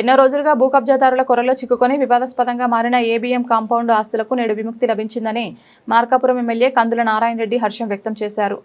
ఎన్నో రోజులుగా భూ కబ్జాదారుల కొరలో చిక్కుకొని వివాదాస్పదంగా మారిన ఏబీఎం కాంపౌండ్ ఆస్తులకు నేడు విముక్తి లభించిందని మార్కాపురం ఎమ్మెల్యే కందుల నారాయణ రెడ్డి హర్షం వ్యక్తం చేశారు.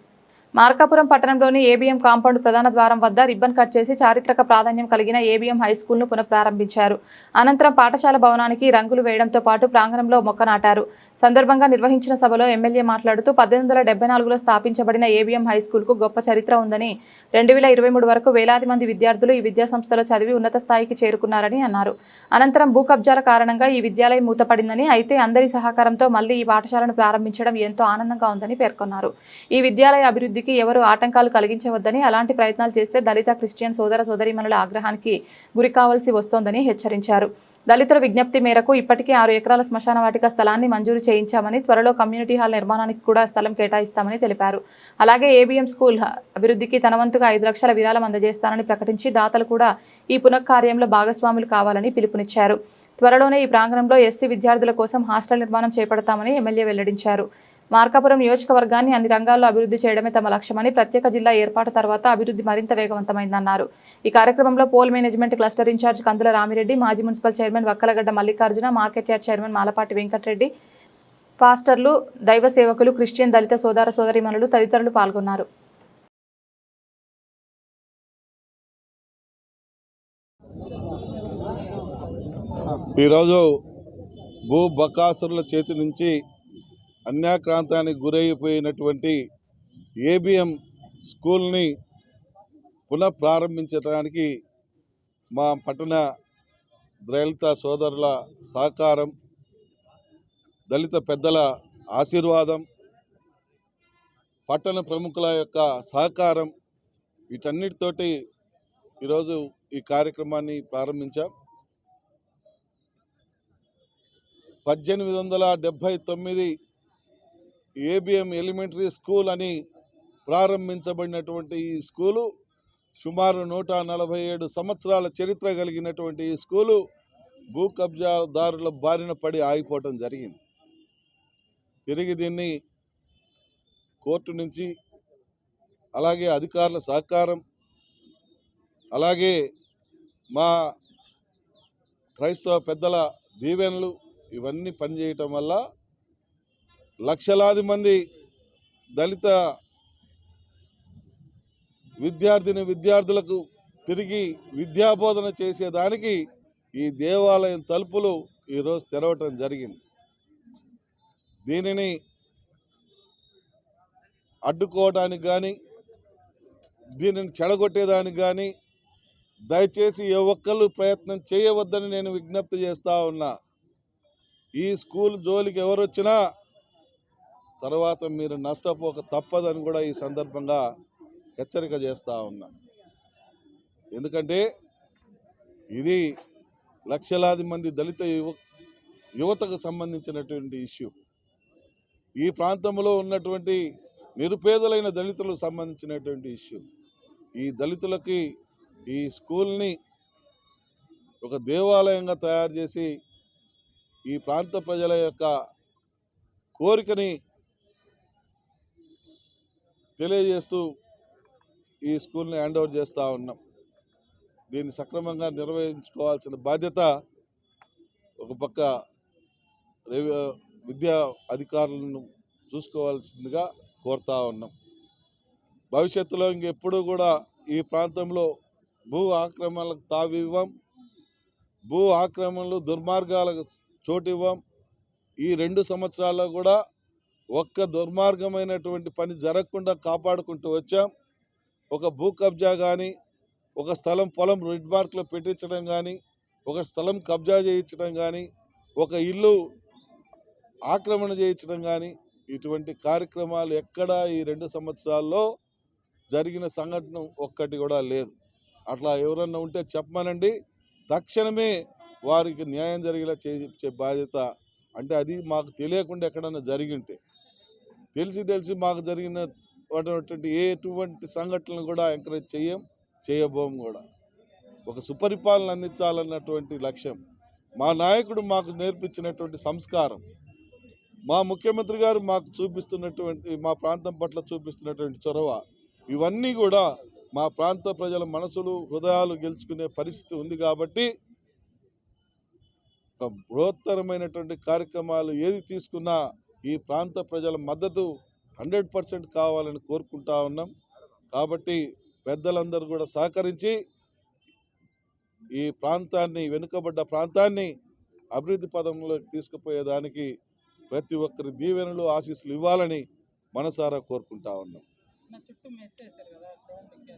మార్కాపురం పట్టణంలోని ఏబీఎం కాంపౌండ్ ప్రధాన ద్వారం వద్ద రిబ్బన్ కట్ చేసి చారిత్రక ప్రాధాన్యం కలిగిన ఏబీఎం హై స్కూల్ను పునఃప్రారంభించారు. అనంతరం పాఠశాల భవనానికి రంగులు వేయడంతో పాటు ప్రాంగణంలో మొక్క నాటారు. సందర్భంగా నిర్వహించిన సభలో ఎమ్మెల్యే మాట్లాడుతూ 1874లో స్థాపించబడిన ఏబీఎం హై స్కూల్కు గొప్ప చరిత్ర ఉందని, 2023 వరకు వేలాది మంది విద్యార్థులు ఈ విద్యాసంస్థలో చదివి ఉన్నత స్థాయికి చేరుకున్నారని అన్నారు. అనంతరం భూ కబ్జాల కారణంగా ఈ విద్యాలయం మూతపడిందని, అయితే అందరి సహకారంతో మళ్లీ ఈ పాఠశాలను ప్రారంభించడం ఎంతో ఆనందంగా ఉందని పేర్కొన్నారు. ఈ విద్యాలయ అభివృద్ధికి ఎవరు ఆటంకాలు కలిగించవద్దని, అలాంటి ప్రయత్నాలు చేస్తే దళిత క్రిస్టియన్ సోదర సోదరీమణుల ఆగ్రహానికి గురి కావాల్సి వస్తోందని హెచ్చరించారు. దళితుల విజ్ఞప్తి మేరకు ఇప్పటికే 6 ఎకరాల శ్మశాన వాటిక స్థలాన్ని మంజూరు చేయించామని, త్వరలో కమ్యూనిటీ హాల్ నిర్మాణానికి కూడా స్థలం కేటాయిస్తామని తెలిపారు. అలాగే ఏబీఎం స్కూల్ అభివృద్ధికి తన వంతుగా 5 లక్షల విరాళం అందజేస్తానని ప్రకటించి దాతలు కూడా ఈ పునఃకార్యంలో భాగస్వాములు కావాలని పిలుపునిచ్చారు. త్వరలోనే ఈ ప్రాంగణంలో ఎస్సీ విద్యార్థుల కోసం హాస్టల్ నిర్మాణం చేపడతామని ఎమ్మెల్యే వెల్లడించారు. మార్కాపురం నియోజకవర్గాన్ని అన్ని రంగాల్లో అభివృద్ధి చేయడమే తమ లక్ష్యమని, ప్రత్యేక జిల్లా ఏర్పాటు తర్వాత అభివృద్ధి మరింత వేగవంతమైందన్నారు. ఈ కార్యక్రమంలో poll management cluster incharge Kandula Ramireddy, మాజీ municipal chairman Vakkalagadda Mallikarjuna, market yard chairman Malapati Venkatareddy, పాస్టర్లు, దైవ సేవకులు, క్రిస్టియన్ దళిత సోదర సోదరీమణులు తదితరులు పాల్గొన్నారు. ఈరోజు భూ బకాసురుల చేతి నుంచి అన్యాక్రాంతానికి గురైపోయినటువంటి ఏబీఎం స్కూల్ని పునఃప్రారంభించడానికి మా పట్టణ దళిత సోదరుల సహకారం, దళిత పెద్దల ఆశీర్వాదం, పట్టణ ప్రముఖుల యొక్క సహకారం, వీటన్నిటితోటి ఈరోజు ఈ కార్యక్రమాన్ని ప్రారంభించాం. 1879 ఏబీఎం ఎలిమెంటరీ స్కూల్ అని ప్రారంభించబడినటువంటి ఈ స్కూలు సుమారు 147 సంవత్సరాల చరిత్ర కలిగినటువంటి ఈ స్కూలు భూ కబ్జాదారుల బారిన పడి ఆగిపోవటం జరిగింది. తిరిగి దీన్ని కోర్టు నుంచి, అలాగే అధికారుల సహకారం, అలాగే మా క్రైస్తవ పెద్దల దీవెనలు ఇవన్నీ పనిచేయటం వల్ల లక్షలాది మంది దళిత విద్యార్థులకు తిరిగి విద్యాబోధన చేసేదానికి ఈ దేవాలయం తలుపులు ఈరోజు తెరవటం జరిగింది. దీనిని అడ్డుకోవడానికి కానీ, దీనిని చెడగొట్టేదానికి కానీ దయచేసి ఏ ఒక్కళ్ళు ప్రయత్నం చేయవద్దని నేను విజ్ఞప్తి చేస్తూ ఉన్నా. ఈ స్కూల్ జోలికి ఎవరు వచ్చినా తర్వాత మీరు నష్టపోక తప్పదని కూడా ఈ సందర్భంగా హెచ్చరిక చేస్తూ ఉన్నా. ఎందుకంటే ఇది లక్షలాది మంది దళిత యువతకు సంబంధించినటువంటి ఇష్యూ. ఈ ప్రాంతంలో ఉన్నటువంటి నిరుపేదలైన దళితులకు సంబంధించినటువంటి ఇష్యూ. ఈ దళితులకి ఈ స్కూల్ని ఒక దేవాలయంగా తయారు చేసి ఈ ప్రాంత ప్రజల యొక్క కోరికని తెలియజేస్తూ ఈ స్కూల్ని హ్యాండ్ ఓవర్ చేస్తూ ఉన్నాం. దీన్ని సక్రమంగా నిర్వహించుకోవాల్సిన బాధ్యత ఒక పక్క విద్యా అధికారులను చూసుకోవాల్సిందిగా కోరుతా ఉన్నాం. భవిష్యత్తులో ఇంకెప్పుడు కూడా ఈ ప్రాంతంలో భూ ఆక్రమణలకు తావివ్వం, భూ ఆక్రమణలు దుర్మార్గాలకు చోటివ్వం. ఈ 2 సంవత్సరాల్లో కూడా ఒక్క దుర్మార్గమైనటువంటి పని జరగకుండా కాపాడుకుంటూ వచ్చాం. ఒక భూ కబ్జా కానీ, ఒక స్థలం పొలం రెడ్ మార్క్లో పెట్టించడం కానీ, ఒక స్థలం కబ్జా చేయించడం కానీ, ఒక ఇల్లు ఆక్రమణ చేయించడం కానీ, ఇటువంటి కార్యక్రమాలు ఎక్కడా ఈ 2 సంవత్సరాల్లో జరిగిన సంఘటన ఒక్కటి కూడా లేదు. అట్లా ఎవరన్నా ఉంటే చెప్పమనండి, తక్షణమే వారికి న్యాయం జరిగేలా చేసే బాధ్యత. అంటే అది మాకు తెలియకుండా ఎక్కడన్నా జరిగింటే, తెలిసి మాకు జరిగినటువంటి ఎటువంటి సంఘటనలు కూడా ఎంకరేజ్ చేయబోం కూడా. ఒక సుపరిపాలన అందించాలన్నటువంటి లక్ష్యం, మా నాయకుడు మాకు నేర్పించినటువంటి సంస్కారం, మా ముఖ్యమంత్రి గారు మాకు చూపిస్తున్నటువంటి, మా ప్రాంతం పట్ల చూపిస్తున్నటువంటి చొరవ, ఇవన్నీ కూడా మా ప్రాంత ప్రజల మనసులు హృదయాలు గెలుచుకునే పరిస్థితి ఉంది. కాబట్టి ఒక బృహత్తరమైనటువంటి కార్యక్రమాలు ఏది తీసుకున్నా ఈ ప్రాంత ప్రజల మద్దతు 100% కావాలని కోరుకుంటా ఉన్నాం. కాబట్టి పెద్దలందరూ కూడా సహకరించి ఈ ప్రాంతాన్ని, వెనుకబడ్డ ప్రాంతాన్ని అభివృద్ధి పదంలోకి తీసుకుపోయేదానికి ప్రతి ఒక్కరి దీవెనలు, ఆశీస్సులు ఇవ్వాలని మనసారా కోరుకుంటా ఉన్నాం.